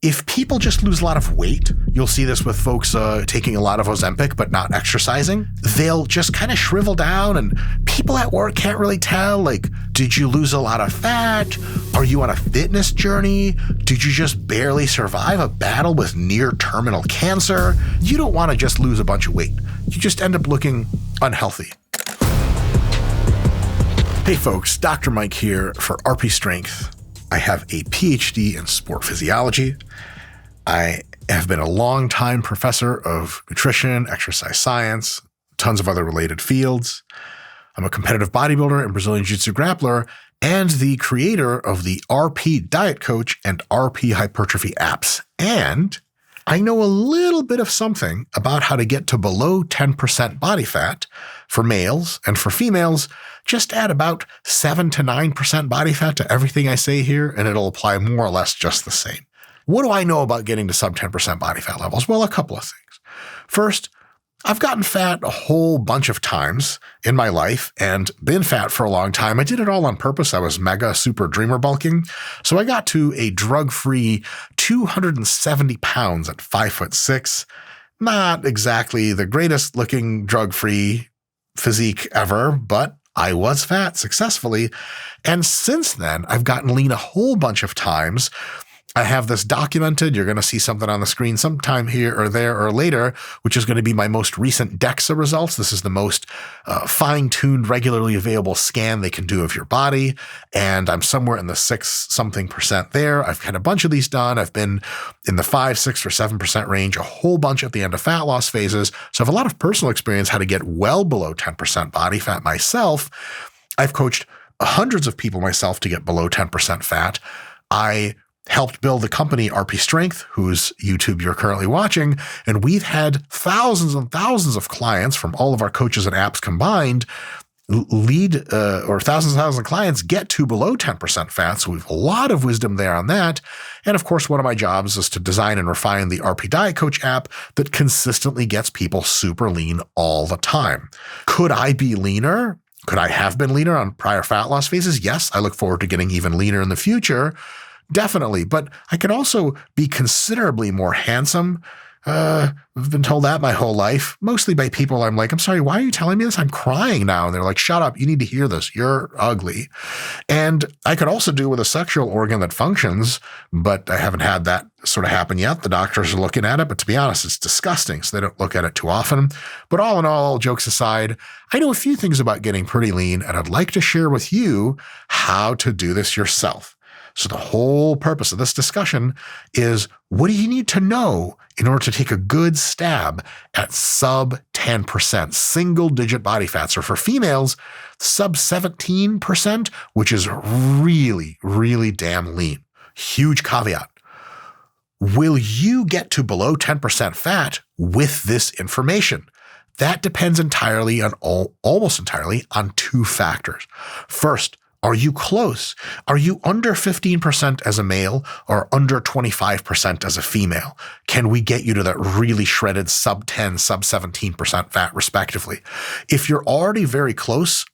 If people just lose a lot of weight, you'll see this with folks taking a lot of Ozempic but not exercising. They'll just kind of shrivel down, and people at work can't really tell, like, did you lose a lot of fat? Are you on a fitness journey? Did you just barely survive a battle with near terminal cancer? You don't want to just lose a bunch of weight. You just end up looking unhealthy. Hey folks, Dr. Mike here for RP Strength. I have a PhD in sport physiology. I have been a long-time professor of nutrition, exercise science, tons of other related fields. I'm a competitive bodybuilder and Brazilian Jiu-Jitsu grappler, and the creator of the RP Diet Coach and RP Hypertrophy apps. And I know a little bit of something about how to get to below 10% body fat for males, and for females, just add about 7 to 9% body fat to everything I say here, and it'll apply more or less just the same. What do I know about getting to sub 10% body fat levels? Well, a couple of things. First, I've gotten fat a whole bunch of times in my life and been fat for a long time. I did it all on purpose. I was mega super dreamer bulking. So I got to a drug-free 270 pounds at 5'6". Not exactly the greatest looking drug-free physique ever, but I was fat successfully. And since then, I've gotten lean a whole bunch of times. I have this documented. You're going to see something on the screen sometime here or there or later, which is going to be my most recent DEXA results. This is the most fine-tuned, regularly available scan they can do of your body. And I'm somewhere in the 6-something% there. I've had a bunch of these done. I've been in the 5, 6, or 7% range, a whole bunch at the end of fat loss phases. So I have a lot of personal experience how to get well below 10% body fat myself. I've coached hundreds of people myself to get below 10% fat. I helped build the company RP Strength, whose YouTube you're currently watching, and we've had thousands and thousands of clients from all of our coaches and apps combined or thousands and thousands of clients get to below 10% fat. So we have a lot of wisdom there on that. And of course, one of my jobs is to design and refine the RP Diet Coach app that consistently gets people super lean all the time. Could I be leaner? Could I have been leaner on prior fat loss phases? Yes, I look forward to getting even leaner in the future. Definitely. But I can also be considerably more handsome. I've been told that my whole life, mostly by people I'm like, I'm sorry, why are you telling me this? I'm crying now. And they're like, shut up. You need to hear this. You're ugly. And I could also do with a sexual organ that functions, but I haven't had that sort of happen yet. The doctors are looking at it, but to be honest, it's disgusting. So they don't look at it too often. But all in all, jokes aside, I know a few things about getting pretty lean, and I'd like to share with you how to do this yourself. So the whole purpose of this discussion is, what do you need to know in order to take a good stab at sub 10% single-digit body fats, or for females, sub 17%, which is really, really damn lean. Huge caveat. Will you get to below 10% fat with this information? That depends entirely on almost entirely on two factors. First, are you close? Are you under 15% as a male or under 25% as a female? Can we get you to that really shredded sub 10, sub 17% fat respectively? If you're already very close,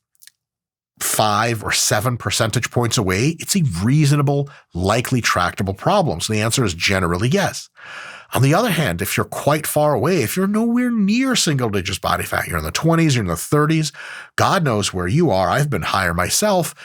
5 or 7 percentage points away, it's a reasonable, likely tractable problem. So the answer is generally yes. On the other hand, if you're quite far away, if you're nowhere near single digits body fat, you're in the 20s, you're in the 30s, God knows where you are. I've been higher myself.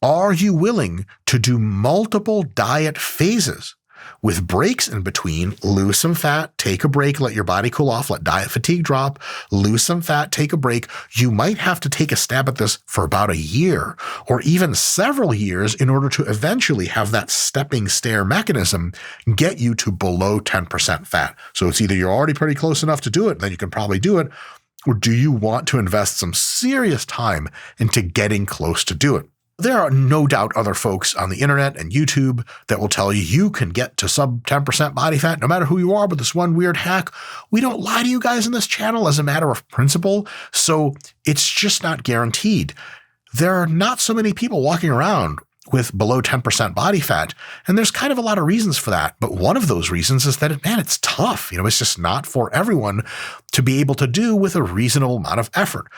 Are you willing to do multiple diet phases with breaks in between? Lose some fat, take a break, let your body cool off, let diet fatigue drop, lose some fat, take a break. You might have to take a stab at this for about a year or even several years in order to eventually have that stepping stair mechanism get you to below 10% fat. So it's either you're already pretty close enough to do it, then you can probably do it, or do you want to invest some serious time into getting close to do it? There are no doubt other folks on the internet and YouTube that will tell you you can get to sub 10% body fat no matter who you are with this one weird hack. We don't lie to you guys in this channel as a matter of principle, so it's just not guaranteed. There are not so many people walking around with below 10% body fat, and there's kind of a lot of reasons for that. But one of those reasons is that, man, it's tough. It's just not for everyone to be able to do with a reasonable amount of effort.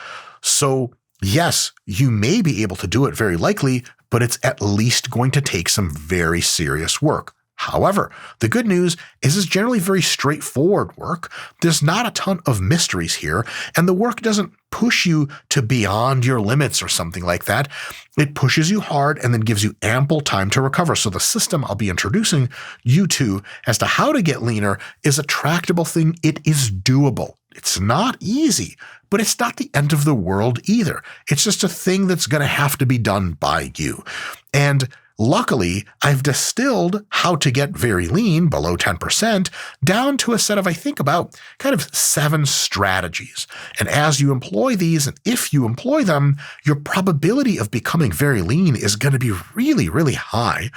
So yes, you may be able to do it very likely, but it's at least going to take some very serious work. However, the good news is it's generally very straightforward work. There's not a ton of mysteries here, and the work doesn't push you to beyond your limits or something like that. It pushes you hard and then gives you ample time to recover. So the system I'll be introducing you to as to how to get leaner is a tractable thing. It is doable. It's not easy, but it's not the end of the world either. It's just a thing that's going to have to be done by you. And luckily, I've distilled how to get very lean, below 10%, down to a set of, I think, about kind of 7 strategies. And as you employ these, and if you employ them, your probability of becoming very lean is going to be really, really high.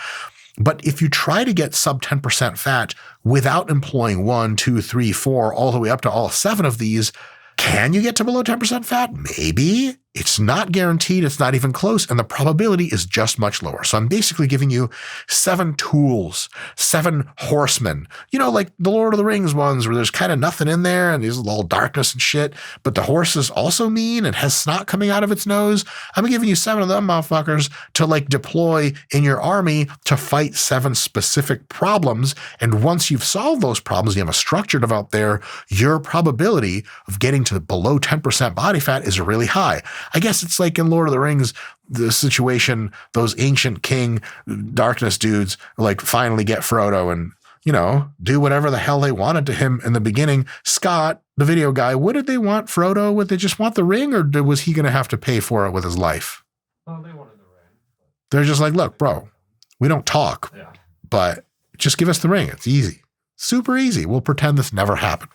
But if you try to get sub 10% fat without employing 1, 2, 3, 4, all the way up to all 7 of these, can you get to below 10% fat? Maybe. It's not guaranteed. It's not even close. And the probability is just much lower. So I'm basically giving you 7 tools, 7 horsemen, like the Lord of the Rings ones where there's kind of nothing in there and there's all darkness and shit, but the horse is also mean and has snot coming out of its nose. I'm giving you 7 of them motherfuckers to deploy in your army to fight 7 specific problems. And once you've solved those problems, you have a structure developed there, your probability of getting to below 10% body fat is really high. I guess it's like in Lord of the Rings, the situation, those ancient king darkness dudes finally get Frodo and, do whatever the hell they wanted to him in the beginning. Scott, the video guy, what did they want Frodo? Would they just want the ring, or was he going to have to pay for it with his life? Oh, they wanted the ring. They're just like, look, bro, we don't talk, but just give us the ring. It's easy. Super easy. We'll pretend this never happened.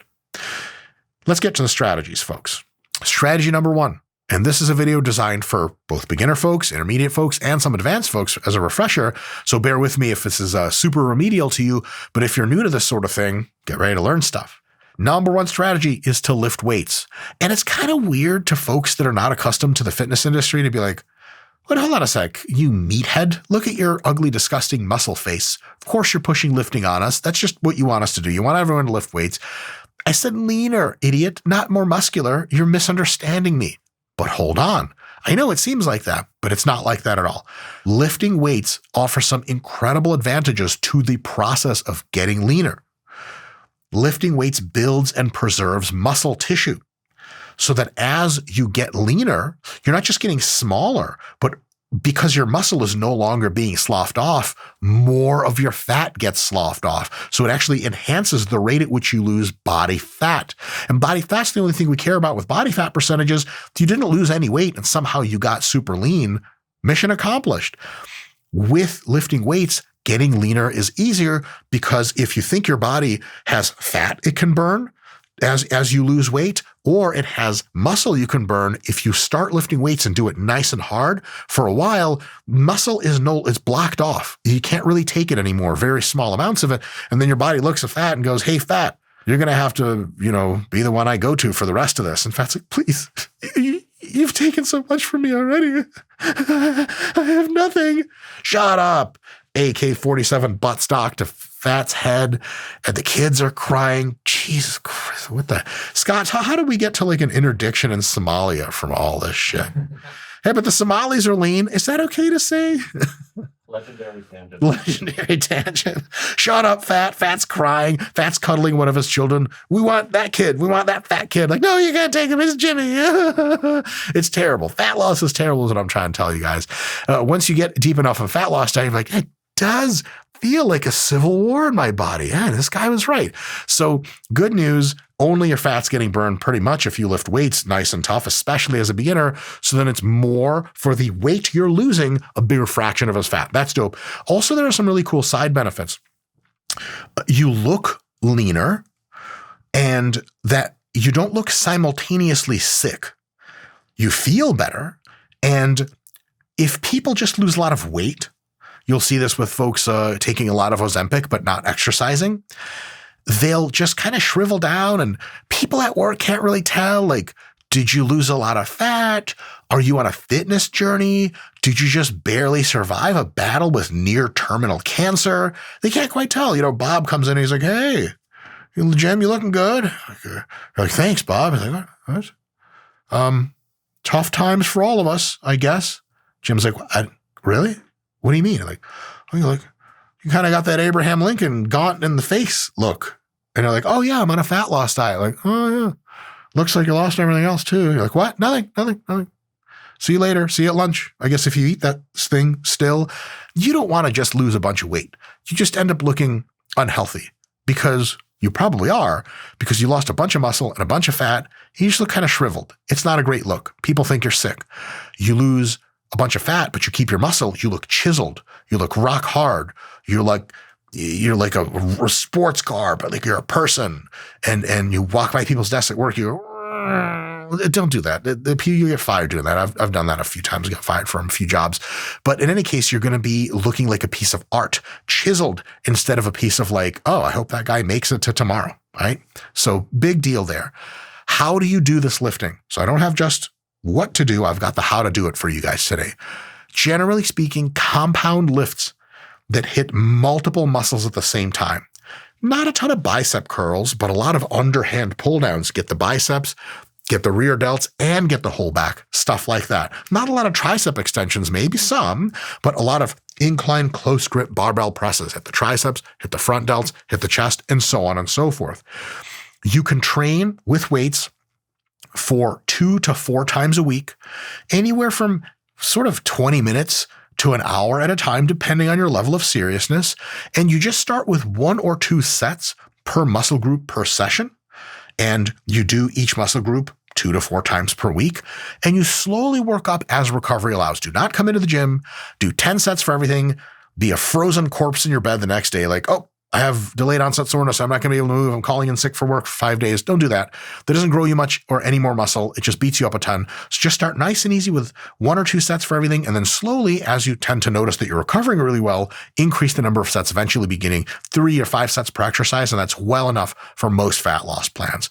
Let's get to the strategies, folks. Strategy number 1. And this is a video designed for both beginner folks, intermediate folks, and some advanced folks as a refresher. So bear with me if this is super remedial to you. But if you're new to this sort of thing, get ready to learn stuff. Number 1 strategy is to lift weights. And it's kind of weird to folks that are not accustomed to the fitness industry to be like, wait, hold on a sec, you meathead. Look at your ugly, disgusting muscle face. Of course you're pushing lifting on us. That's just what you want us to do. You want everyone to lift weights. I said leaner, idiot, not more muscular. You're misunderstanding me. But hold on. I know it seems like that, but it's not like that at all. Lifting weights offers some incredible advantages to the process of getting leaner. Lifting weights builds and preserves muscle tissue so that as you get leaner, you're not just getting smaller, but because your muscle is no longer being sloughed off, more of your fat gets sloughed off. So it actually enhances the rate at which you lose body fat. And body fat's the only thing we care about with body fat percentages. If you didn't lose any weight and somehow you got super lean, mission accomplished. With lifting weights, getting leaner is easier because if you think your body has fat it can burn as you lose weight, or it has muscle you can burn, if you start lifting weights and do it nice and hard for a while, muscle is blocked off. You can't really take it anymore, very small amounts of it. And then your body looks at fat and goes, hey, fat, you're going to have to, be the one I go to for the rest of this. And fat's like, please, you've taken so much from me already. I have nothing. Shut up. AK-47 buttstock to fat's head, and the kids are crying. Jesus Christ, what the? Scott, how did we get to an interdiction in Somalia from all this shit? Hey, but the Somalis are lean. Is that okay to say? Legendary tangent. Legendary tangent. Shut up, fat. Fat's crying. Fat's cuddling one of his children. We want that kid. We want that fat kid. No, you can't take him. It's Jimmy. It's terrible. Fat loss is terrible is what I'm trying to tell you guys. Once you get deep enough in fat loss, you're like, it does feel like a civil war in my body. Yeah, this guy was right. So good news, only your fat's getting burned pretty much if you lift weights nice and tough, especially as a beginner. So then it's more for the weight you're losing, a bigger fraction of his fat. That's dope. Also, there are some really cool side benefits. You look leaner and that you don't look simultaneously sick. You feel better. And if people just lose a lot of weight, you'll see this with folks taking a lot of Ozempic but not exercising. They'll just kind of shrivel down and people at work can't really tell, did you lose a lot of fat? Are you on a fitness journey? Did you just barely survive a battle with near terminal cancer? They can't quite tell. Bob comes in and he's like, hey, Jim, you looking good? You're like, thanks, Bob. He's like, what? Tough times for all of us, I guess. Jim's like, really? What do you mean? You kind of got that Abraham Lincoln gaunt in the face look. And you're like, oh yeah, I'm on a fat loss diet. Like, oh yeah, looks like you lost everything else too. You're like, what? Nothing. See you later. See you at lunch. I guess if you eat that thing still, you don't want to just lose a bunch of weight. You just end up looking unhealthy because you probably are, because you lost a bunch of muscle and a bunch of fat. You just look kind of shriveled. It's not a great look. People think you're sick. You lose a bunch of fat, but you keep your muscle. You look chiseled. You look rock hard. You're like a sports car, but like you're a person. And you walk by people's desks at work. You don't do that. You get fired doing that. I've done that a few times. Got fired from a few jobs. But in any case, you're going to be looking like a piece of art, chiseled instead of a piece of like, oh, I hope that guy makes it to tomorrow, right? So big deal there. How do you do this lifting? So I don't have just what to do. I've got the how to do it for you guys today. Generally speaking, compound lifts that hit multiple muscles at the same time. Not a ton of bicep curls, but a lot of underhand pull downs. Get the biceps, get the rear delts, and get the whole back, stuff like that. Not a lot of tricep extensions, maybe some, but a lot of incline close grip barbell presses. Hit the triceps, hit the front delts, hit the chest, and so on and so forth. You can train with weights for 2 to 4 times a week, anywhere from sort of 20 minutes to an hour at a time, depending on your level of seriousness. And you just start with 1 or 2 sets per muscle group per session. And you do each muscle group 2 to 4 times per week. And you slowly work up as recovery allows. Do not come into the gym, do 10 sets for everything, be a frozen corpse in your bed the next day. Like, oh, I have delayed onset soreness. I'm not going to be able to move. I'm calling in sick for work for 5 days. Don't do that. That doesn't grow you much or any more muscle. It just beats you up a ton. So just start nice and easy with 1 or 2 sets for everything. And then slowly, as you tend to notice that you're recovering really well, increase the number of sets, eventually beginning 3 or 5 sets per exercise. And that's well enough for most fat loss plans.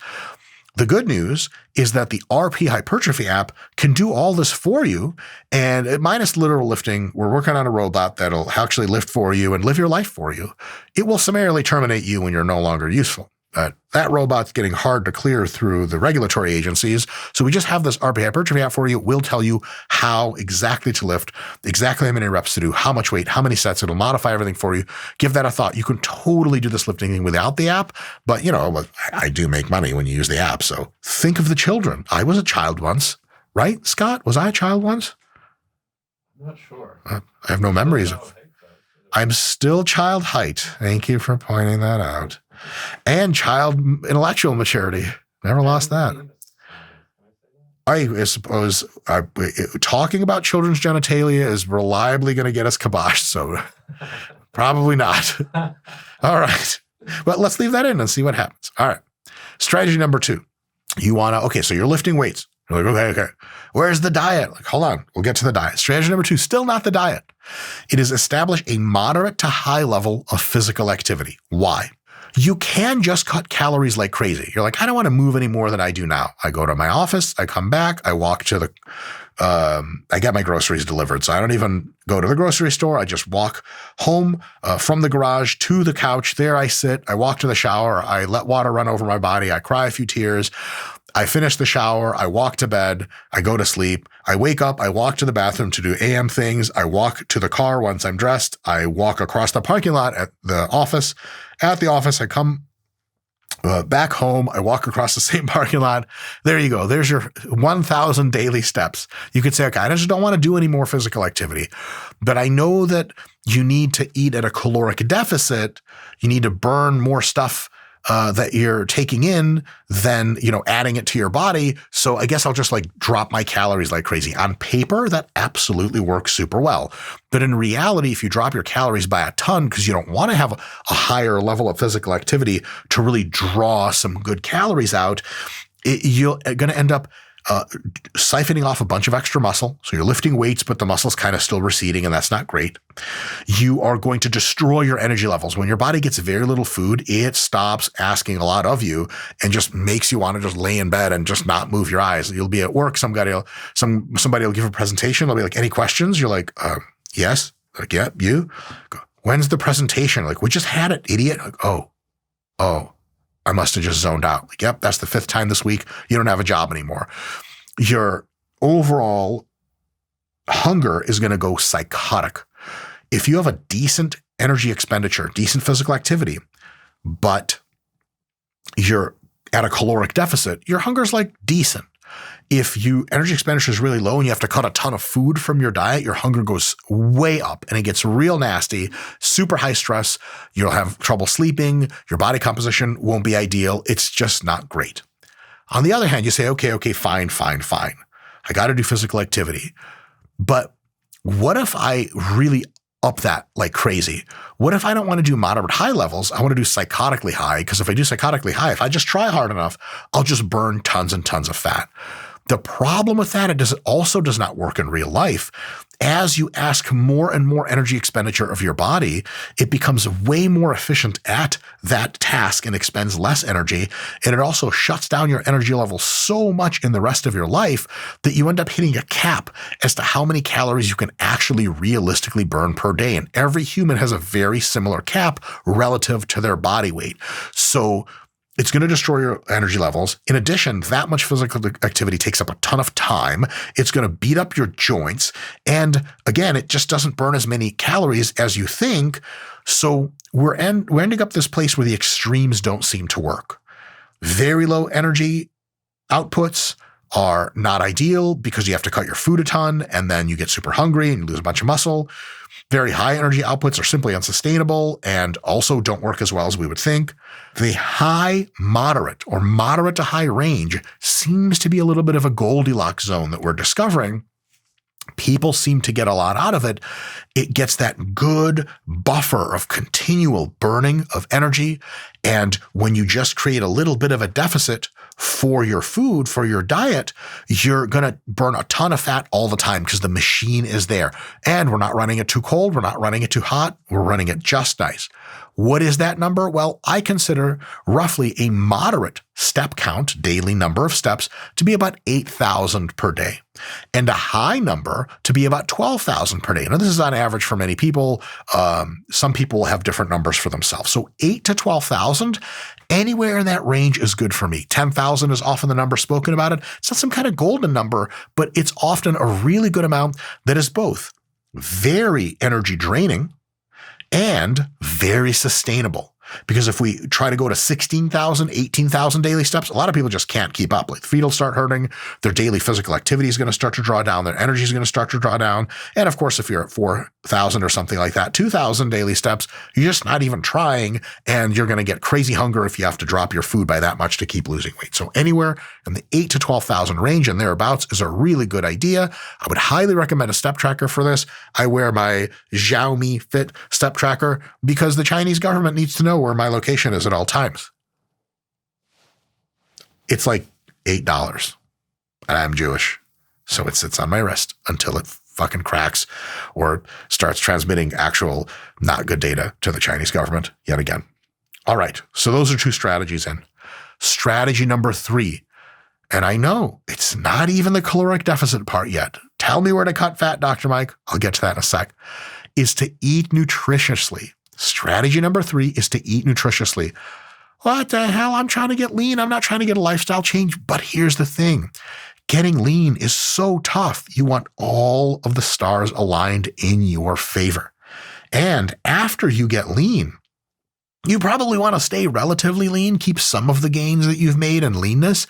The good news is that the RP Hypertrophy app can do all this for you. And minus literal lifting, we're working on a robot that'll actually lift for you and live your life for you. It will summarily terminate you when you're no longer useful. That robot's getting hard to clear through the regulatory agencies. So we just have this RP Hypertrophy app for you. We'll tell you how exactly to lift, exactly how many reps to do, how much weight, how many sets. It'll modify everything for you. Give that a thought. You can totally do this lifting thing without the app, but I do make money when you use the app. So think of the children. I was a child once, right? Scott, was I a child once? I'm not sure. I have no memories of. I'm still child height. Thank you for pointing that out. And child intellectual maturity. Never lost that. I suppose talking about children's genitalia is reliably going to get us kiboshed, so probably not. All right. But let's leave that in and see what happens. All right. Strategy number 2. You want to, okay, so you're lifting weights. You're like, okay. Where's the diet? Like, hold on. We'll get to the diet. Strategy number 2, still not the diet. It is establish a moderate to high level of physical activity. Why? You can just cut calories like crazy. You're like, I don't want to move any more than I do now. I go to my office, I come back, I walk to I get my groceries delivered. So I don't even go to the grocery store. I just walk home from the garage to the couch. There I sit. I walk to the shower. I let water run over my body. I cry a few tears. I finish the shower. I walk to bed. I go to sleep. I wake up. I walk to the bathroom to do AM things. I walk to the car once I'm dressed. I walk across the parking lot at the office. At the office, I come back home. I walk across the same parking lot. There you go. There's your 1,000 daily steps. You could say, okay, I just don't want to do any more physical activity, but I know that you need to eat at a caloric deficit. You need to burn more stuff that you're taking in than, adding it to your body. So I guess I'll just drop my calories like crazy. On paper, that absolutely works super well. But in reality, if you drop your calories by a ton because you don't want to have a higher level of physical activity to really draw some good calories out, you're going to end up siphoning off a bunch of extra muscle. So you're lifting weights, but the muscle's kind of still receding, and that's not great. You are going to destroy your energy levels. When your body gets very little food, it stops asking a lot of you and just makes you want to just lay in bed and just not move your eyes. You'll be at work. Somebody will give a presentation. They'll be like, any questions? You're like, yes. Like, yeah, you? When's the presentation? Like, we just had it, idiot. Like, oh, I must have just zoned out. Like, yep, that's the 5th time this week. You don't have a job anymore. Your overall hunger is going to go psychotic. If you have a decent energy expenditure, decent physical activity, but you're at a caloric deficit, your hunger's like decent. If energy expenditure is really low and you have to cut a ton of food from your diet, your hunger goes way up and it gets real nasty, super high stress. You'll have trouble sleeping. Your body composition won't be ideal. It's just not great. On the other hand, you say, okay, fine. I got to do physical activity. But what if I really up that like crazy? What if I don't want to do moderate high levels? I want to do psychotically high, because if I do psychotically high, if I just try hard enough, I'll just burn tons and tons of fat. The problem with that, it also does not work in real life. As you ask more and more energy expenditure of your body, it becomes way more efficient at that task and expends less energy. And it also shuts down your energy level so much in the rest of your life that you end up hitting a cap as to how many calories you can actually realistically burn per day. And every human has a very similar cap relative to their body weight. So it's going to destroy your energy levels. In addition, that much physical activity takes up a ton of time. It's going to beat up your joints. And again, it just doesn't burn as many calories as you think. So we're ending up this place where the extremes don't seem to work. Very low energy outputs are not ideal because you have to cut your food a ton and then you get super hungry and you lose a bunch of muscle. Very high energy outputs are simply unsustainable and also don't work as well as we would think. The high moderate or moderate to high range seems to be a little bit of a Goldilocks zone that we're discovering. People seem to get a lot out of it. It gets that good buffer of continual burning of energy. And when you just create a little bit of a deficit for your food, for your diet, you're going to burn a ton of fat all the time because the machine is there. And we're not running it too cold. We're not running it too hot. We're running it just nice. What is that number? Well, I consider roughly a moderate step count, daily number of steps, to be about 8,000 per day, and a high number to be about 12,000 per day. Now, this is on average for many people. Some people will have different numbers for themselves. So 8 to 12,000, anywhere in that range is good for me. 10,000 is often the number spoken about it. It's not some kind of golden number, but it's often a really good amount that is both very energy draining and very sustainable. Because if we try to go to 16,000, 18,000 daily steps, a lot of people just can't keep up. Like, feet will start hurting. Their daily physical activity is going to start to draw down. Their energy is going to start to draw down. And of course, if you're at 4,000 or something like that, 2,000 daily steps, you're just not even trying. And you're going to get crazy hunger if you have to drop your food by that much to keep losing weight. So anywhere in the 8 to 12,000 range and thereabouts is a really good idea. I would highly recommend a step tracker for this. I wear my Xiaomi Fit step tracker because the Chinese government needs to know where my location is at all times. It's like $8, and I'm Jewish, so it sits on my wrist until it fucking cracks or starts transmitting actual not good data to the Chinese government yet again. All right, so those are two strategies in. Strategy number 3, and I know it's not even the caloric deficit part yet. Tell me where to cut fat, Dr. Mike. I'll get to that in a sec. Is to eat nutritiously. Strategy number 3 is to eat nutritiously. What the hell? I'm trying to get lean. I'm not trying to get a lifestyle change. But here's the thing. Getting lean is so tough. You want all of the stars aligned in your favor. And after you get lean, you probably want to stay relatively lean, keep some of the gains that you've made in leanness.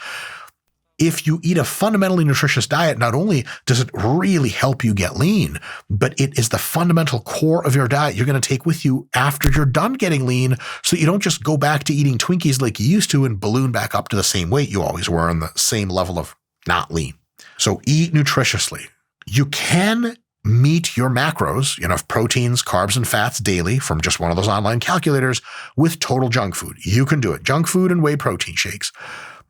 If you eat a fundamentally nutritious diet, not only does it really help you get lean, but it is the fundamental core of your diet you're going to take with you after you're done getting lean, so that you don't just go back to eating Twinkies like you used to and balloon back up to the same weight you always were and the same level of not lean. So eat nutritiously. You can meet your macros, enough proteins, carbs, and fats daily from just one of those online calculators with total junk food. You can do it. Junk food and whey protein shakes.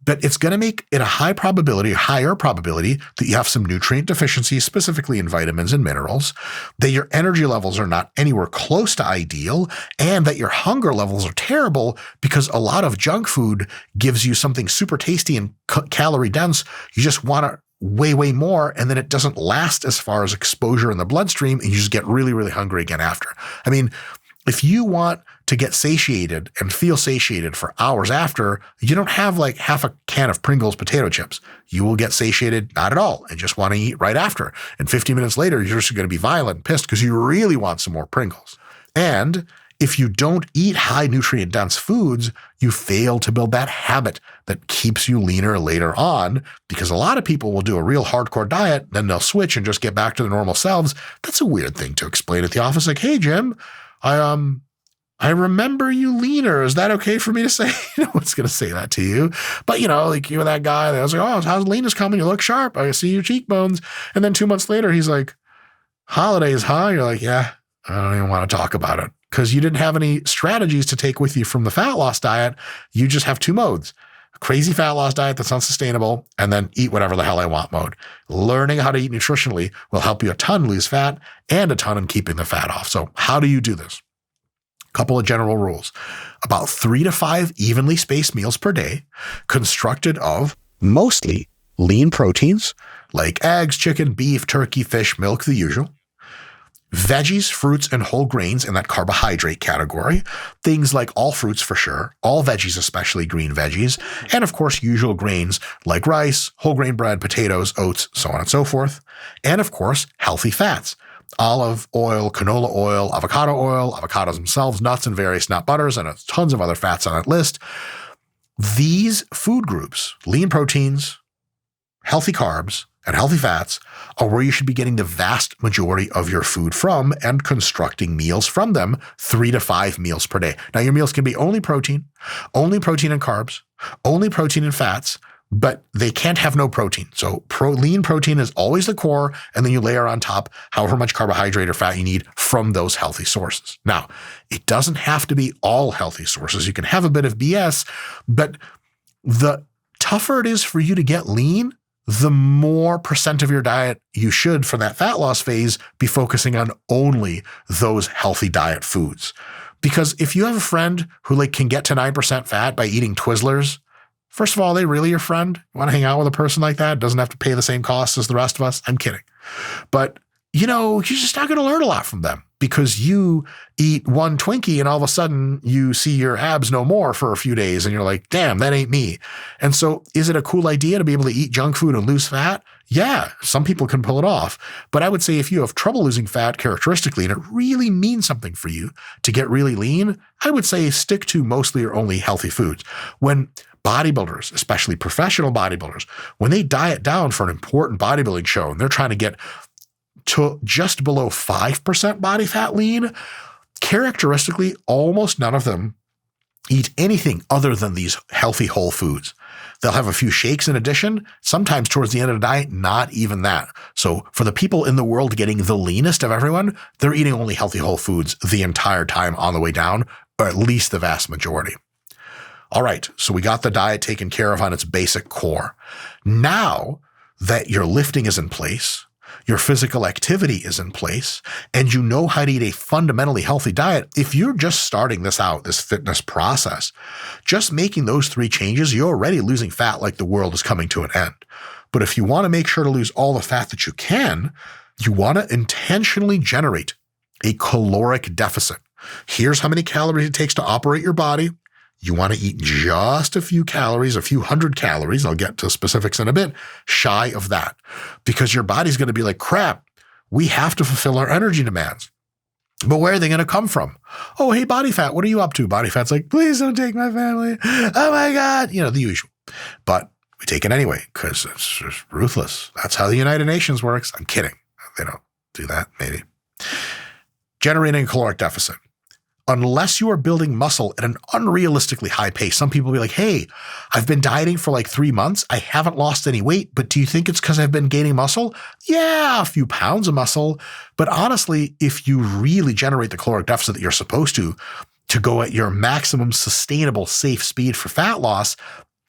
But it's going to make it a higher probability that you have some nutrient deficiencies, specifically in vitamins and minerals, that your energy levels are not anywhere close to ideal, and that your hunger levels are terrible because a lot of junk food gives you something super tasty and calorie dense. You just want to way, way more, and then it doesn't last as far as exposure in the bloodstream, and you just get really, really hungry again after. I mean, if you want to get satiated and feel satiated for hours after, you don't have like half a can of Pringles potato chips. You will get satiated not at all and just want to eat right after. And 15 minutes later, you're just going to be violent and pissed because you really want some more Pringles. And if you don't eat high nutrient dense foods, you fail to build that habit that keeps you leaner later on, because a lot of people will do a real hardcore diet, then they'll switch and just get back to their normal selves. That's a weird thing to explain at the office. Like, hey, Jim, I remember you leaner. Is that okay for me to say? No one's going to say that to you. But, like you're that guy that was like, oh, how's leanness coming? You look sharp. I see your cheekbones. And then 2 months later, he's like, holidays, huh? You're like, yeah, I don't even want to talk about it. Because you didn't have any strategies to take with you from the fat loss diet. You just have two modes: a crazy fat loss diet that's unsustainable, and then eat whatever the hell I want mode. Learning how to eat nutritionally will help you a ton lose fat and a ton in keeping the fat off. So how do you do this? A couple of general rules: about 3 to 5 evenly spaced meals per day, constructed of mostly lean proteins like eggs, chicken, beef, turkey, fish, milk, the usual. Veggies, fruits, and whole grains in that carbohydrate category. Things like all fruits for sure, all veggies, especially green veggies, and of course, usual grains like rice, whole grain bread, potatoes, oats, so on and so forth. And of course, healthy fats: olive oil, canola oil, avocados themselves, nuts and various nut butters, and tons of other fats on that list. These food groups, lean proteins, healthy carbs, and healthy fats, are where you should be getting the vast majority of your food from and constructing meals from them, 3 to 5 meals per day. Now, your meals can be only protein and carbs, only protein and fats, but they can't have no protein. So lean protein is always the core, and then you layer on top however much carbohydrate or fat you need from those healthy sources. Now, it doesn't have to be all healthy sources. You can have a bit of BS, but the tougher it is for you to get lean, the more percent of your diet you should, for that fat loss phase, be focusing on only those healthy diet foods. Because if you have a friend who can get to 9% fat by eating Twizzlers, first of all, are they really your friend? You want to hang out with a person like that? Doesn't have to pay the same costs as the rest of us? I'm kidding. But you're just not going to learn a lot from them, because you eat one Twinkie and all of a sudden you see your abs no more for a few days and you're like, damn, that ain't me. And so is it a cool idea to be able to eat junk food and lose fat? Yeah, some people can pull it off. But I would say if you have trouble losing fat characteristically and it really means something for you to get really lean, I would say stick to mostly or only healthy foods. When bodybuilders, especially professional bodybuilders, when they diet down for an important bodybuilding show and they're trying to get to just below 5% body fat lean, characteristically, almost none of them eat anything other than these healthy whole foods. They'll have a few shakes in addition, sometimes towards the end of the diet, not even that. So for the people in the world getting the leanest of everyone, they're eating only healthy whole foods the entire time on the way down, or at least the vast majority. All right, so we got the diet taken care of on its basic core. Now that your lifting is in place, your physical activity is in place, and you know how to eat a fundamentally healthy diet, if you're just starting this fitness process, just making those 3 changes, you're already losing fat like the world is coming to an end. But if you want to make sure to lose all the fat that you can, you want to intentionally generate a caloric deficit. Here's how many calories it takes to operate your body. You want to eat just a few calories, a few hundred calories, I'll get to specifics in a bit, shy of that. Because your body's going to be like, crap, we have to fulfill our energy demands. But where are they going to come from? Oh, hey, body fat, what are you up to? Body fat's like, please don't take my family. Oh my God. The usual. But we take it anyway because it's just ruthless. That's how the United Nations works. I'm kidding. They don't do that, maybe. Generating a caloric deficit. Unless you are building muscle at an unrealistically high pace. Some people will be like, hey, I've been dieting for 3 months. I haven't lost any weight, but do you think it's because I've been gaining muscle? Yeah, a few pounds of muscle. But honestly, if you really generate the caloric deficit that you're supposed to go at your maximum sustainable safe speed for fat loss,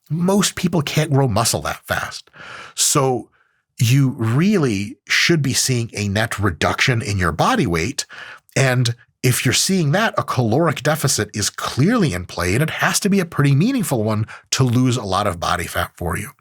most people can't grow muscle that fast. So you really should be seeing a net reduction in your body weight. And if you're seeing that, a caloric deficit is clearly in play, and it has to be a pretty meaningful one to lose a lot of body fat for you.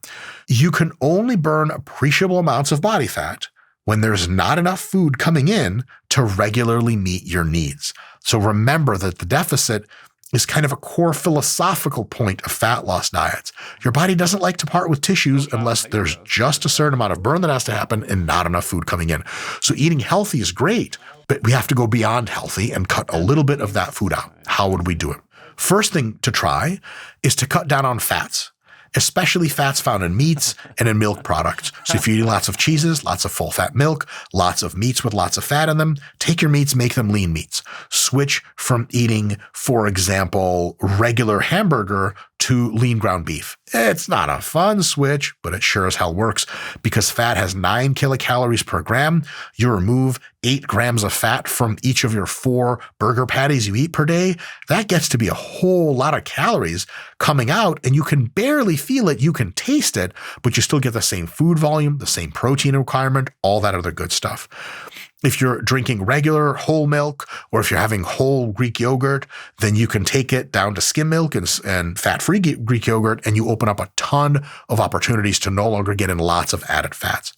You can only burn appreciable amounts of body fat when there's not enough food coming in to regularly meet your needs. So remember that the deficit is kind of a core philosophical point of fat loss diets. Your body doesn't like to part with tissues unless there's just a certain amount of burn that has to happen and not enough food coming in. So eating healthy is great, but we have to go beyond healthy and cut a little bit of that food out. How would we do it? First thing to try is to cut down on fats, especially fats found in meats and in milk products. So if you're eating lots of cheeses, lots of full fat milk, lots of meats with lots of fat in them, take your meats, make them lean meats. Switch from eating, for example, regular hamburger to lean ground beef. It's not a fun switch, but it sure as hell works because fat has 9 kilocalories per gram. You remove 8 grams of fat from each of your 4 burger patties you eat per day. That gets to be a whole lot of calories coming out, and you can barely feel it. You can taste it, but you still get the same food volume, the same protein requirement, all that other good stuff. If you're drinking regular whole milk, or if you're having whole Greek yogurt, then you can take it down to skim milk and fat-free Greek yogurt, and you open up a ton of opportunities to no longer get in lots of added fats.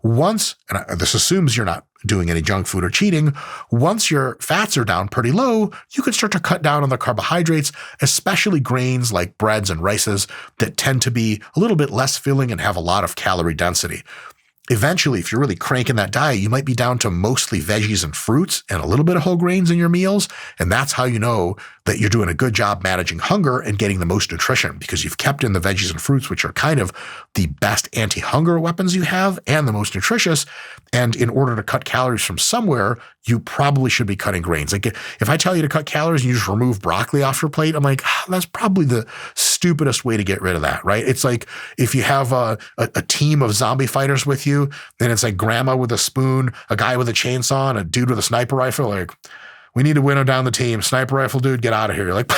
Once, and this assumes you're not doing any junk food or cheating, once your fats are down pretty low, you can start to cut down on the carbohydrates, especially grains like breads and rices that tend to be a little bit less filling and have a lot of calorie density. Eventually, if you're really cranking that diet, you might be down to mostly veggies and fruits and a little bit of whole grains in your meals. And that's how you know that you're doing a good job managing hunger and getting the most nutrition, because you've kept in the veggies and fruits, which are kind of the best anti-hunger weapons you have and the most nutritious. And in order to cut calories from somewhere, you probably should be cutting grains. Like if I tell you to cut calories and you just remove broccoli off your plate, I'm like, that's probably the stupidest way to get rid of that, right? It's like if you have a team of zombie fighters with you, then it's like grandma with a spoon, a guy with a chainsaw, and a dude with a sniper rifle. Like, we need to winnow down the team. Sniper rifle dude, get out of here. You're like,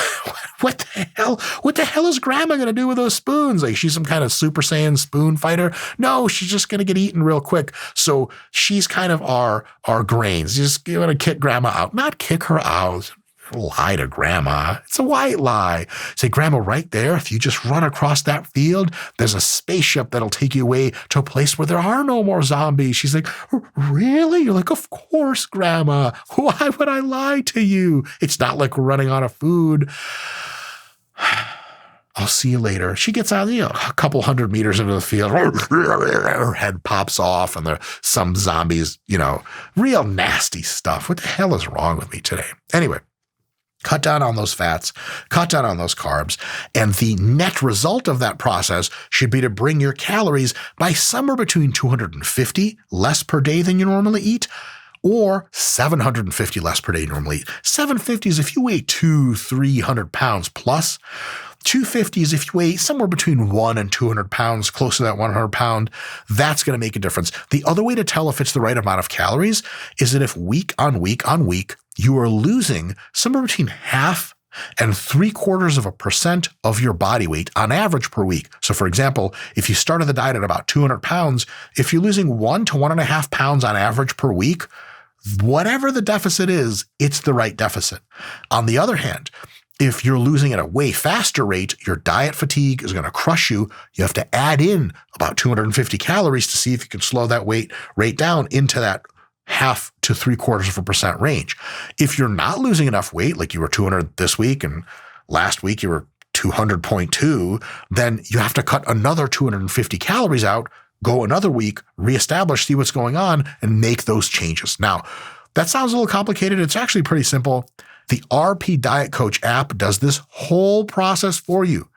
what the hell? What the hell is grandma going to do with those spoons? Like, she's some kind of Super Saiyan spoon fighter? No, she's just going to get eaten real quick. So she's kind of our grains. You're going to kick grandma out. Not kick her out. Lie to grandma. It's a white lie. Say, grandma, right there, if you just run across that field, there's a spaceship that'll take you away to a place where there are no more zombies. She's like, really? You're like, of course, grandma. Why would I lie to you? It's not like we're running out of food. I'll see you later. She gets out, a couple 100 meters into the field. Her head pops off, and there's some zombies, real nasty stuff. What the hell is wrong with me today? Anyway. Cut down on those fats, cut down on those carbs, and the net result of that process should be to bring your calories by somewhere between 250 less per day than you normally eat, or 750 less per day you normally eat. 750 is if you weigh 200-300 pounds plus. 250 is if you weigh somewhere between 1 and 200 pounds, close to that 100 pound, that's going to make a difference. The other way to tell if it's the right amount of calories is that if week on week on week, you are losing somewhere between 0.5% and 0.75% of your body weight on average per week. So for example, if you started the diet at about 200 pounds, if you're losing 1 to 1.5 pounds on average per week, whatever the deficit is, it's the right deficit. On the other hand, if you're losing at a way faster rate, your diet fatigue is going to crush you. You have to add in about 250 calories to see if you can slow that rate down into that 0.5 to 0.75% range. If you're not losing enough weight, like you were 200 this week and last week you were 200.2, then you have to cut another 250 calories out, go another week, reestablish, see what's going on, and make those changes. Now, that sounds a little complicated. It's actually pretty simple. The RP Diet Coach app does this whole process for you.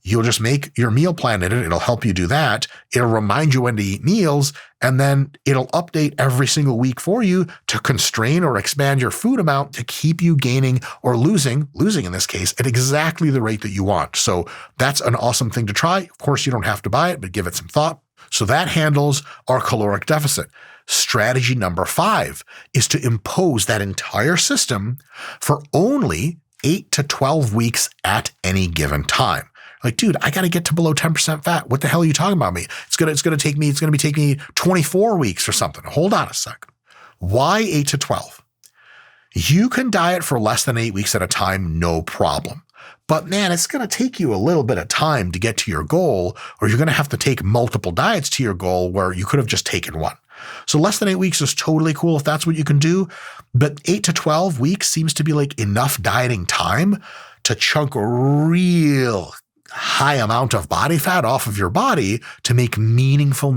You'll just make your meal plan in it. It'll help you do that. It'll remind you when to eat meals, and then it'll update every single week for you to constrain or expand your food amount to keep you gaining or losing in this case, at exactly the rate that you want. So that's an awesome thing to try. Of course, you don't have to buy it, but give it some thought. So that handles our caloric deficit. Strategy number 5 is to impose that entire system for only 8 to 12 weeks at any given time. Like, dude, I got to get to below 10% fat. What the hell are you talking about me? It's going to take me 24 weeks or something. Hold on a second. Why 8 to 12? You can diet for less than 8 weeks at a time, no problem. But man, it's going to take you a little bit of time to get to your goal, or you're going to have to take multiple diets to your goal where you could have just taken one. So less than 8 weeks is totally cool if that's what you can do. But 8 to 12 weeks seems to be like enough dieting time to chunk a real high amount of body fat off of your body to make meaningful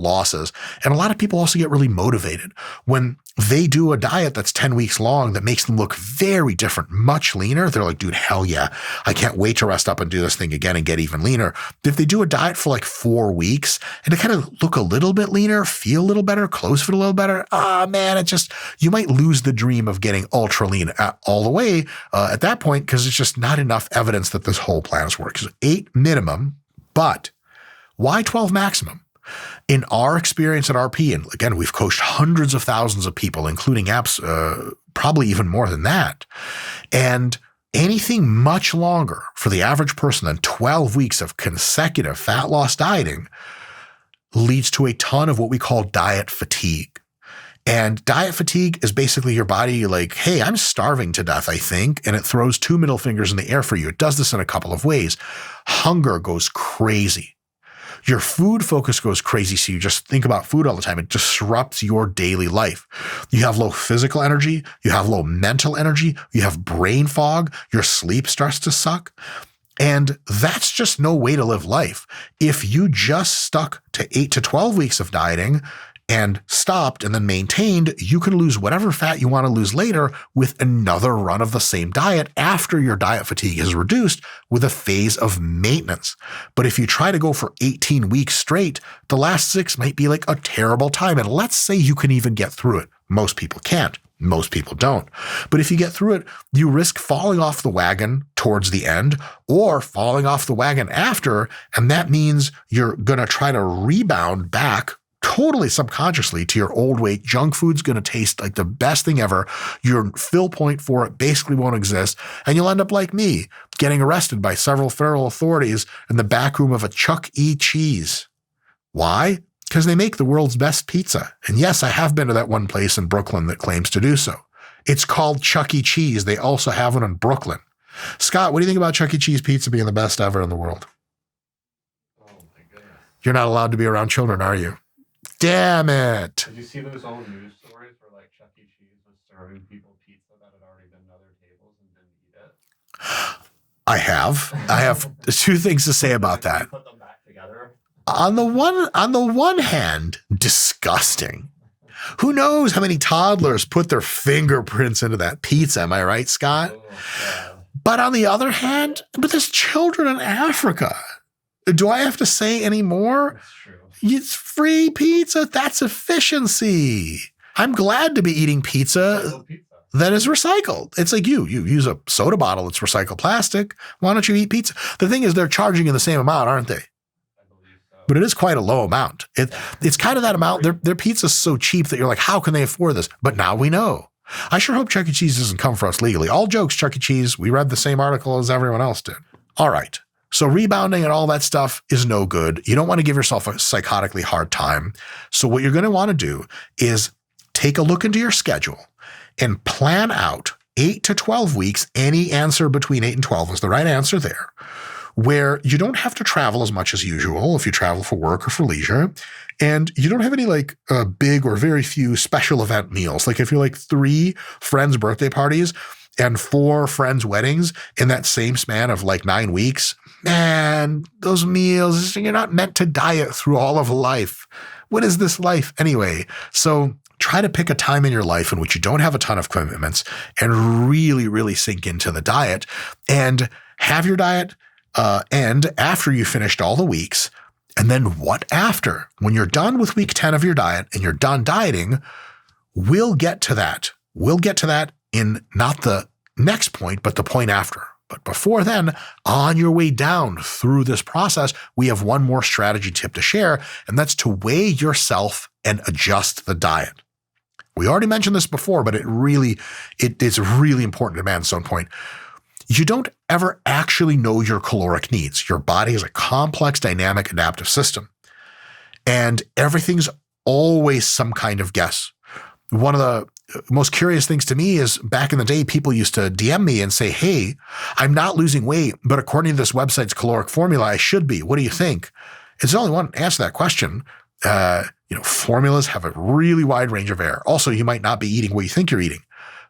losses. And a lot of people also get really motivated when they do a diet that's 10 weeks long that makes them look very different, much leaner. They're like, dude, hell yeah. I can't wait to rest up and do this thing again and get even leaner. If they do a diet for like 4 weeks and to kind of look a little bit leaner, feel a little better, clothes fit a little better, man, you might lose the dream of getting ultra lean all the way at that point, because it's just not enough evidence that this whole plan is working. So 8 minimum, but why 12 maximum? In our experience at RP, and again, we've coached hundreds of thousands of people, including apps, probably even more than that. And anything much longer for the average person than 12 weeks of consecutive fat loss dieting leads to a ton of what we call diet fatigue. And diet fatigue is basically your body like, hey, I'm starving to death, I think. And it throws 2 middle fingers in the air for you. It does this in a couple of ways. Hunger goes crazy. Your food focus goes crazy, so you just think about food all the time. It disrupts your daily life. You have low physical energy. You have low mental energy. You have brain fog. Your sleep starts to suck. And that's just no way to live life. If you just stuck to 8 to 12 weeks of dieting and stopped and then maintained, you can lose whatever fat you want to lose later with another run of the same diet after your diet fatigue is reduced with a phase of maintenance. But if you try to go for 18 weeks straight, the last 6 might be like a terrible time. And let's say you can even get through it. Most people can't. Most people don't. But if you get through it, you risk falling off the wagon towards the end or falling off the wagon after. And that means you're going to try to rebound back totally subconsciously to your old weight. Junk food's going to taste like the best thing ever. Your fill point for it basically won't exist. And you'll end up like me, getting arrested by several federal authorities in the back room of a Chuck E. Cheese. Why? Because they make the world's best pizza. And yes, I have been to that one place in Brooklyn that claims to do so. It's called Chuck E. Cheese. They also have one in Brooklyn. Scott, what do you think about Chuck E. Cheese pizza being the best ever in the world? Oh my goodness. You're not allowed to be around children, are you? Damn it. Did you see those old news stories where like Chuck E. Cheese was serving people pizza that had already been to other tables and didn't eat it? I have 2 things to say about that. Put them back together. On the one hand, disgusting. Who knows how many toddlers put their fingerprints into that pizza? Am I right, Scott? Oh, yeah. But on the other hand, but there's children in Africa. Do I have to say any more? That's true. It's free pizza. That's efficiency. I'm glad to be eating pizza that is recycled. It's like you use a soda bottle that's recycled plastic. Why don't you eat pizza? The thing is, they're charging you the same amount, aren't they? I believe so. But it is quite a low amount. It's kind of that amount. Their pizza's so cheap that you're like, how can they afford this? But now we know. I sure hope Chuck E. Cheese doesn't come for us legally. All jokes, Chuck E. Cheese. We read the same article as everyone else did. All right. So rebounding and all that stuff is no good. You don't want to give yourself a psychotically hard time. So what you're going to want to do is take a look into your schedule and plan out 8 to 12 weeks. Any answer between 8 and 12 is the right answer there, where you don't have to travel as much as usual if you travel for work or for leisure. And you don't have any like big or very few special event meals. Like if you're like 3 friends' birthday parties and 4 friends' weddings in that same span of like 9 weeks, man, those meals, you're not meant to diet through all of life. What is this life anyway? So try to pick a time in your life in which you don't have a ton of commitments and really, really sink into the diet and have your diet end after you finished all the weeks. And then what after? When you're done with week 10 of your diet and you're done dieting, we'll get to that. We'll get to that in not the next point, but the point after. But before then, on your way down through this process, we have one more strategy tip to share, and that's to weigh yourself and adjust the diet. We already mentioned this before, but it is really important to Man's Stone Point. You don't ever actually know your caloric needs. Your body is a complex, dynamic, adaptive system, and everything's always some kind of guess. One of the most curious things to me is back in the day, people used to DM me and say, hey, I'm not losing weight, but according to this website's caloric formula, I should be. What do you think? It's the only one to answer that question. Formulas have a really wide range of error. Also, you might not be eating what you think you're eating.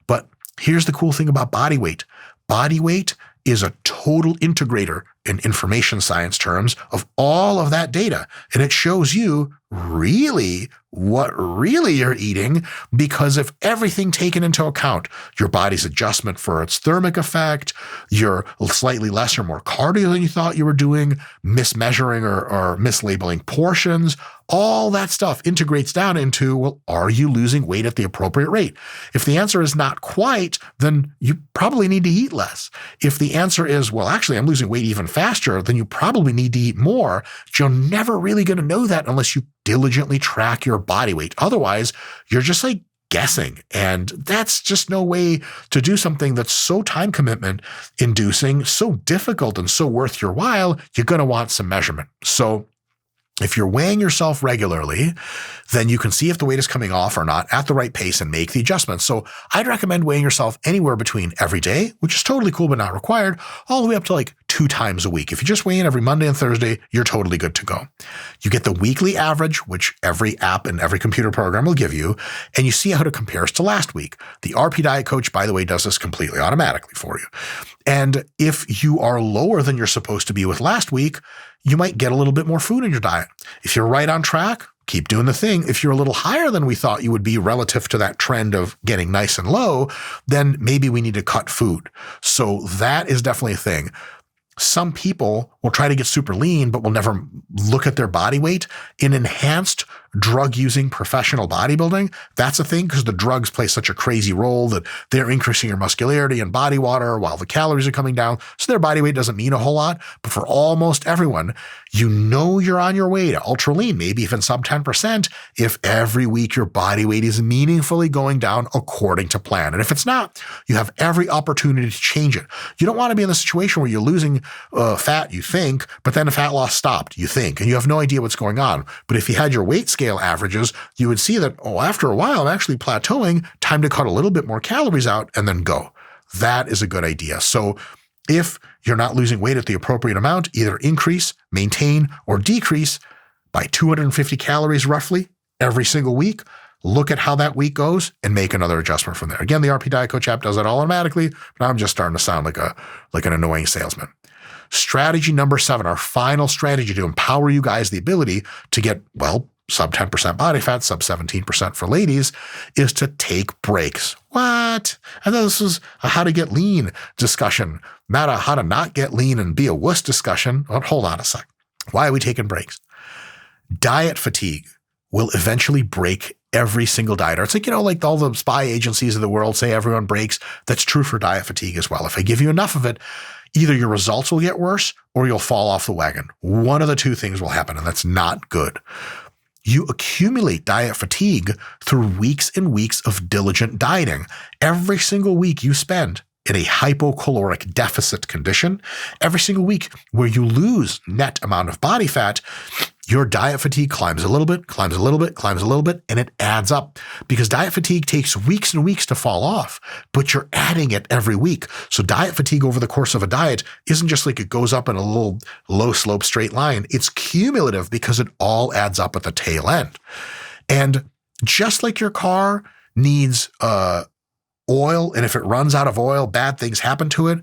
But here's the cool thing about body weight. Body weight is a total integrator in information science terms of all of that data. And it shows you really what really you're eating, because of everything taken into account, your body's adjustment for its thermic effect, your slightly less or more cardio than you thought you were doing, mismeasuring or mislabeling portions, all that stuff integrates down into, well, are you losing weight at the appropriate rate? If the answer is not quite, then you probably need to eat less. If the answer is, well, actually, I'm losing weight even faster, then you probably need to eat more. You're never really going to know that unless you diligently track your body weight. Otherwise, you're just like guessing. And that's just no way to do something that's so time commitment inducing, so difficult and so worth your while. You're going to want some measurement. So if you're weighing yourself regularly, then you can see if the weight is coming off or not at the right pace and make the adjustments. So I'd recommend weighing yourself anywhere between every day, which is totally cool but not required, all the way up to like 2 times a week. If you just weigh in every Monday and Thursday, you're totally good to go. You get the weekly average, which every app and every computer program will give you, and you see how it compares to last week. The RP Diet Coach, by the way, does this completely automatically for you. And if you are lower than you're supposed to be with last week, you might get a little bit more food in your diet. If you're right on track, keep doing the thing. If you're a little higher than we thought you would be relative to that trend of getting nice and low, then maybe we need to cut food. So that is definitely a thing. Some people will try to get super lean, but will never look at their body weight. In enhanced drug-using professional bodybuilding, that's a thing because the drugs play such a crazy role that they're increasing your muscularity and body water while the calories are coming down. So their body weight doesn't mean a whole lot. But for almost everyone, you know you're on your way to ultra lean, maybe even sub 10%, if every week your body weight is meaningfully going down according to plan. And if it's not, you have every opportunity to change it. You don't want to be in the situation where you're losing fat, you think, but then the fat loss stopped, you think, and you have no idea what's going on. But if you had your weight scale averages, you would see that, oh, after a while, I'm actually plateauing, time to cut a little bit more calories out and then go. That is a good idea. So if you're not losing weight at the appropriate amount, either increase, maintain, or decrease by 250 calories roughly every single week. Look at how that week goes and make another adjustment from there. Again, the RP Diet Coach app does that all automatically, but I'm just starting to sound like an annoying salesman. Strategy number 7, our final strategy to empower you guys the ability to get, well, sub 10% body fat, sub 17% for ladies, is to take breaks. What? I thought this was a how to get lean discussion, not a how to not get lean and be a wuss discussion. But hold on a sec. Why are we taking breaks? Diet fatigue will eventually break every single dieter. It's like, like all the spy agencies of the world say everyone breaks. That's true for diet fatigue as well. If I give you enough of it, either your results will get worse or you'll fall off the wagon. One of the two things will happen, and that's not good. You accumulate diet fatigue through weeks and weeks of diligent dieting. Every single week you spend in a hypocaloric deficit condition, every single week where you lose net amount of body fat, your diet fatigue climbs a little bit, climbs a little bit, climbs a little bit, and it adds up because diet fatigue takes weeks and weeks to fall off, but you're adding it every week. So diet fatigue over the course of a diet isn't just like it goes up in a little low slope straight line. It's cumulative because it all adds up at the tail end. And just like your car needs oil, and if it runs out of oil, bad things happen to it,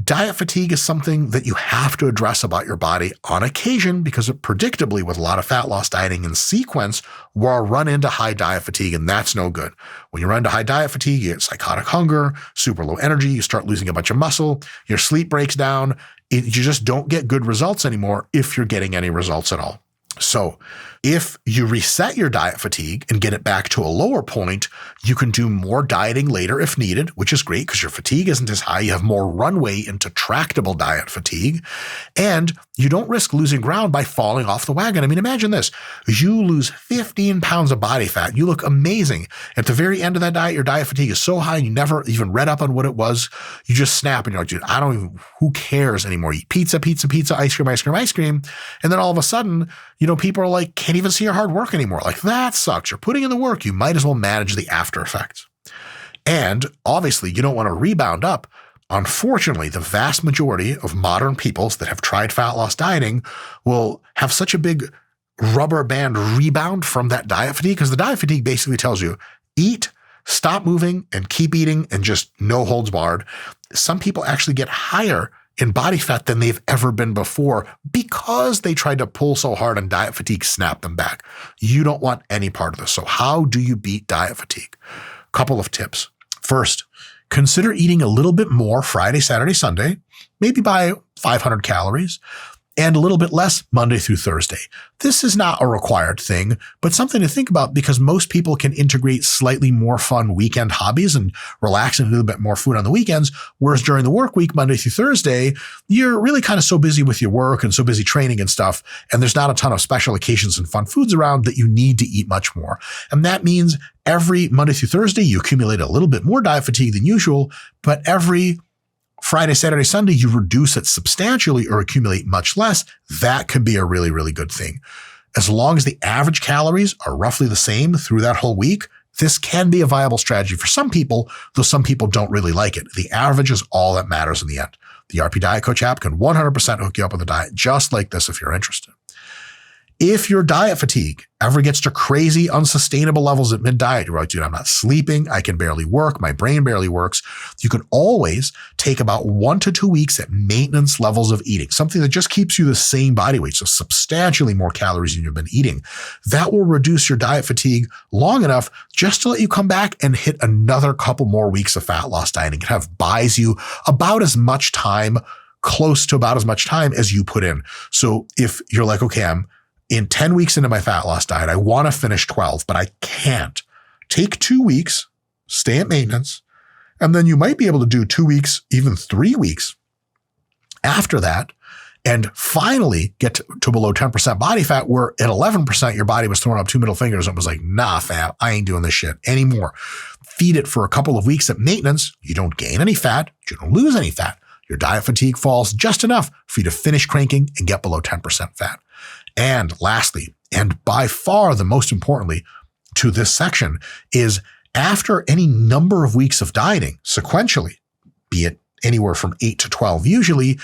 diet fatigue is something that you have to address about your body on occasion because it predictably, with a lot of fat loss dieting in sequence, will run into high diet fatigue, and that's no good. When you run into high diet fatigue, you get psychotic hunger, super low energy, you start losing a bunch of muscle, your sleep breaks down, you just don't get good results anymore if you're getting any results at all. So if you reset your diet fatigue and get it back to a lower point, you can do more dieting later if needed, which is great because your fatigue isn't as high. You have more runway into tractable diet fatigue, and you don't risk losing ground by falling off the wagon. I mean, imagine this. You lose 15 pounds of body fat. You look amazing. At the very end of that diet, your diet fatigue is so high, you never even read up on what it was. You just snap and you're like, dude, who cares anymore? You eat pizza, ice cream. And then all of a sudden, people are like, can't even see your hard work anymore. Like, that sucks. You're putting in the work. You might as well manage the after effects. And obviously, you don't want to rebound up. Unfortunately, the vast majority of modern peoples that have tried fat loss dieting will have such a big rubber band rebound from that diet fatigue, because the diet fatigue basically tells you, eat, stop moving, and keep eating, and just no holds barred. Some people actually get higher in body fat than they've ever been before because they tried to pull so hard and diet fatigue snapped them back. You don't want any part of this. So how do you beat diet fatigue? Couple of tips. First, consider eating a little bit more Friday, Saturday, Sunday, maybe by 500 calories, and a little bit less Monday through Thursday. This is not a required thing, but something to think about because most people can integrate slightly more fun weekend hobbies and relax and do a little bit more food on the weekends, whereas during the work week, Monday through Thursday, you're really kind of so busy with your work and so busy training and stuff, and there's not a ton of special occasions and fun foods around that you need to eat much more. And that means every Monday through Thursday, you accumulate a little bit more diet fatigue than usual, but every Friday, Saturday, Sunday, you reduce it substantially or accumulate much less. That could be a really, really good thing. As long as the average calories are roughly the same through that whole week, this can be a viable strategy for some people, though some people don't really like it. The average is all that matters in the end. The RP Diet Coach app can 100% hook you up with a diet just like this if you're interested. If your diet fatigue ever gets to crazy, unsustainable levels at mid-diet, you're like, dude, I'm not sleeping, I can barely work, my brain barely works, you can always take about 1 to 2 weeks at maintenance levels of eating, something that just keeps you the same body weight, so substantially more calories than you've been eating. That will reduce your diet fatigue long enough just to let you come back and hit another couple more weeks of fat loss dieting. It kind of buys you about as much time, close to about as much time as you put in. So if you're like, okay, I'm in 10 weeks into my fat loss diet, I want to finish 12, but I can't. Take 2 weeks, stay at maintenance, and then you might be able to do 2 weeks, even 3 weeks after that, and finally get to below 10% body fat, where at 11%, your body was throwing up 2 middle fingers and was like, nah, fam, I ain't doing this shit anymore. Feed it for a couple of weeks at maintenance. You don't gain any fat. You don't lose any fat. Your diet fatigue falls just enough for you to finish cranking and get below 10% fat. And lastly, and by far the most importantly to this section, is after any number of weeks of dieting sequentially, be it anywhere from 8 to 12 usually,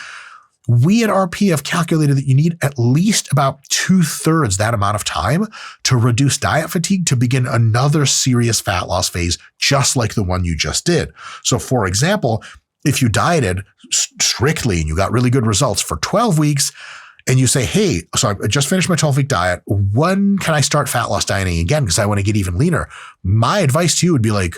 we at RP have calculated that you need at least about 2/3 that amount of time to reduce diet fatigue to begin another serious fat loss phase, just like the one you just did. So for example, if you dieted strictly and you got really good results for 12 weeks, and you say, hey, so I just finished my 12-week diet, when can I start fat loss dieting again? Because I want to get even leaner. My advice to you would be like,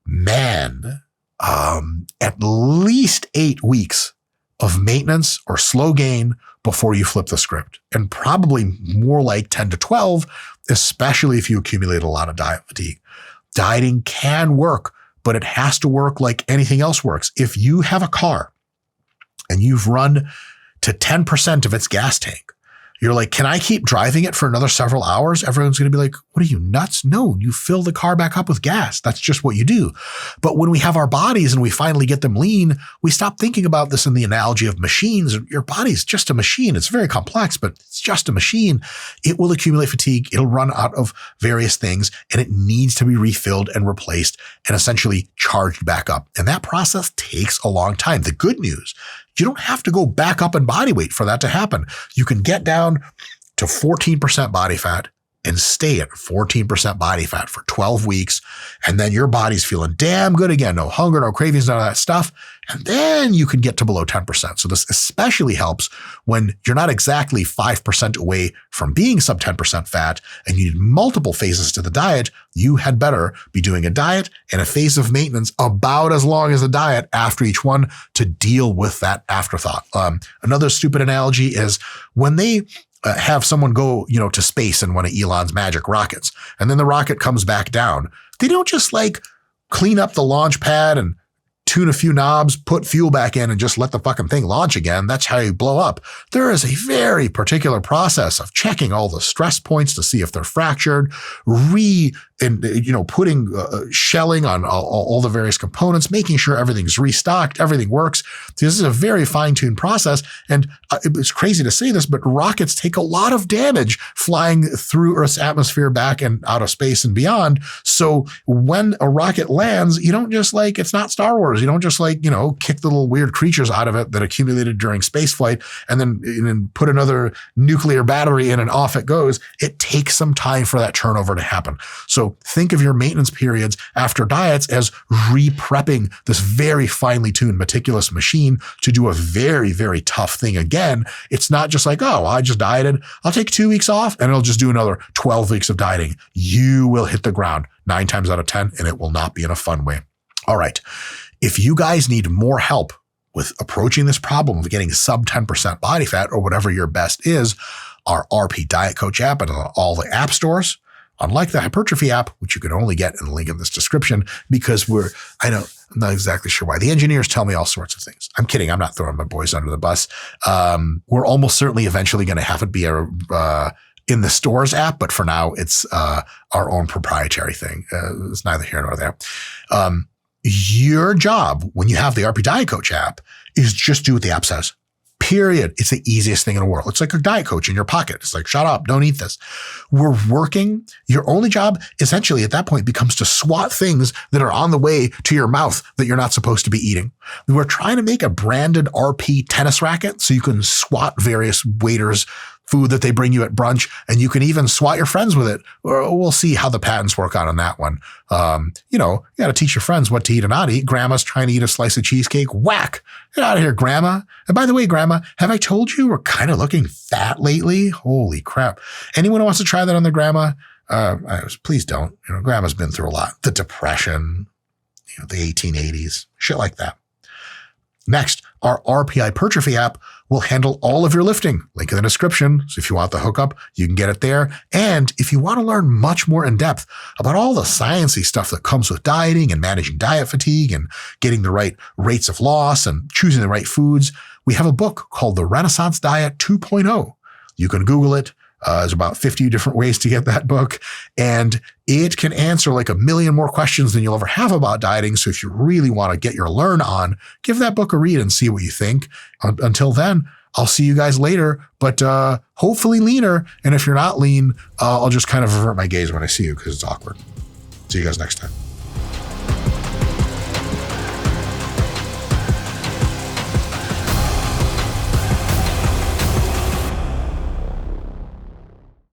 man, at least 8 weeks of maintenance or slow gain before you flip the script. And probably more like 10 to 12, especially if you accumulate a lot of diet fatigue. Dieting can work, but it has to work like anything else works. If you have a car and you've run to 10% of its gas tank, you're like, can I keep driving it for another several hours? Everyone's going to be like, what are you, nuts? No, you fill the car back up with gas. That's just what you do. But when we have our bodies and we finally get them lean, we stop thinking about this in the analogy of machines. Your body's just a machine. It's very complex, but it's just a machine. It will accumulate fatigue. It'll run out of various things, and it needs to be refilled and replaced and essentially charged back up. And that process takes a long time. The good news, you don't have to go back up in body weight for that to happen. You can get down to 14% body fat and stay at 14% body fat for 12 weeks. And then your body's feeling damn good again. No hunger, no cravings, none of that stuff. And then you can get to below 10%. So this especially helps when you're not exactly 5% away from being sub 10% fat and you need multiple phases to the diet. You had better be doing a diet and a phase of maintenance about as long as a diet after each one to deal with that afterthought. Another stupid analogy is when they have someone go, to space in one of Elon's magic rockets, and then the rocket comes back down. They don't just clean up the launch pad and tune a few knobs, put fuel back in, and just let the fucking thing launch again. That's how you blow up. There is a very particular process of checking all the stress points to see if they're fractured, putting shelling on all the various components, making sure everything's restocked, everything works. This is a very fine-tuned process. And it's crazy to say this, but rockets take a lot of damage flying through Earth's atmosphere back and out of space and beyond. So when a rocket lands, you don't just it's not Star Wars. You don't just kick the little weird creatures out of it that accumulated during space flight and then put another nuclear battery in and off it goes. It takes some time for that turnover to happen. So So think of your maintenance periods after diets as re-prepping this very finely tuned, meticulous machine to do a very, very tough thing again. It's not just like, oh, I just dieted. I'll take 2 weeks off and I'll just do another 12 weeks of dieting. You will hit the ground 9 times out of 10, and it will not be in a fun way. All right. If you guys need more help with approaching this problem of getting sub 10% body fat or whatever your best is, our RP Diet Coach app and all the app stores, unlike the hypertrophy app, which you can only get in the link in this description, because I'm not exactly sure why. The engineers tell me all sorts of things. I'm kidding. I'm not throwing my boys under the bus. We're almost certainly eventually going to have it be in the stores app, but for now it's our own proprietary thing. It's neither here nor there. Your job when you have the RP Diet Coach app is just do what the app says. Period. It's the easiest thing in the world. It's like a diet coach in your pocket. It's like, shut up, don't eat this. We're working. Your only job essentially at that point becomes to swat things that are on the way to your mouth that you're not supposed to be eating. We're trying to make a branded RP tennis racket so you can swat various waiters' food that they bring you at brunch, and you can even swat your friends with it. Or we'll see how the patents work out on that one. You got to teach your friends what to eat and not eat. Grandma's trying to eat a slice of cheesecake. Whack! Get out of here, Grandma. And by the way, Grandma, have I told you we're kind of looking fat lately? Holy crap. Anyone who wants to try that on their grandma, please don't. Grandma's been through a lot. The Depression, the 1880s, shit like that. Next, our RP Hypertrophy app will handle all of your lifting. Link in the description. So if you want the hookup, you can get it there. And if you want to learn much more in depth about all the sciencey stuff that comes with dieting and managing diet fatigue and getting the right rates of loss and choosing the right foods, we have a book called The Renaissance Diet 2.0. You can Google it. There's about 50 different ways to get that book, and it can answer like a million more questions than you'll ever have about dieting. So if you really want to get your learn on, give that book a read and see what you think. Until then, I'll see you guys later, but hopefully leaner. And if you're not lean, I'll just kind of avert my gaze when I see you because it's awkward. See you guys next time.